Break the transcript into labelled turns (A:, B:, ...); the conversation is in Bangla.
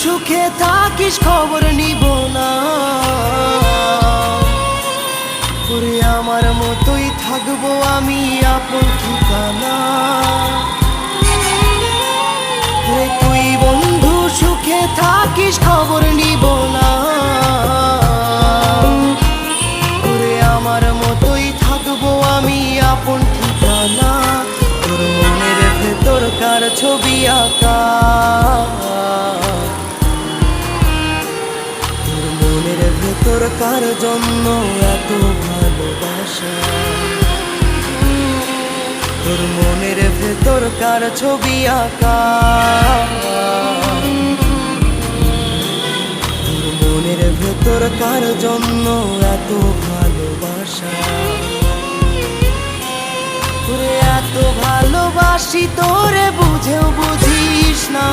A: সুখে থাকিস খবর নিব না, ওরে আমার মতোই থাকবো আমি আপন ঠিকানা। ওরে তুই বন্ধু সুখে থাকিস খবর নিব না, ওরে আমার মতোই থাকবো আমি আপন ঠিকানা। তোর মনের ভেতর কার ছবি আঁকা, তোর মনের ভেতর কার জন্য এত ভালোবাসা, তোর মনের ভেতর কার ছবি আঁকা, তোর মনের ভেতর কার জন্য এত ভালোবাসা। তোরে এত ভালোবাসি তোরে বুঝেও বুঝিস না।